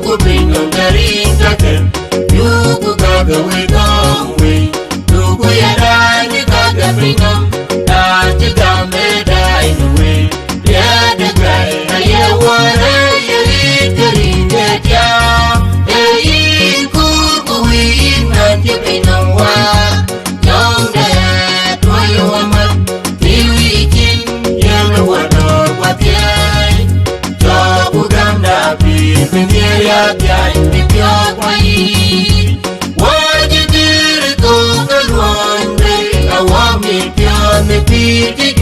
Yuku bring on the ring taken. Yuku gaga we come we. Yuku yada ni gaga bring on. Da chiga me da in the way. Yeah, the guy. Na ye wara ye ring the ya. Hey, kuku we na tipi na wa. Young dad, why you want my TV king? Yellow water, what yeah? Job Uganda, be Nigeria, be pure white. What you did, go the one day. I want me pure, me pity,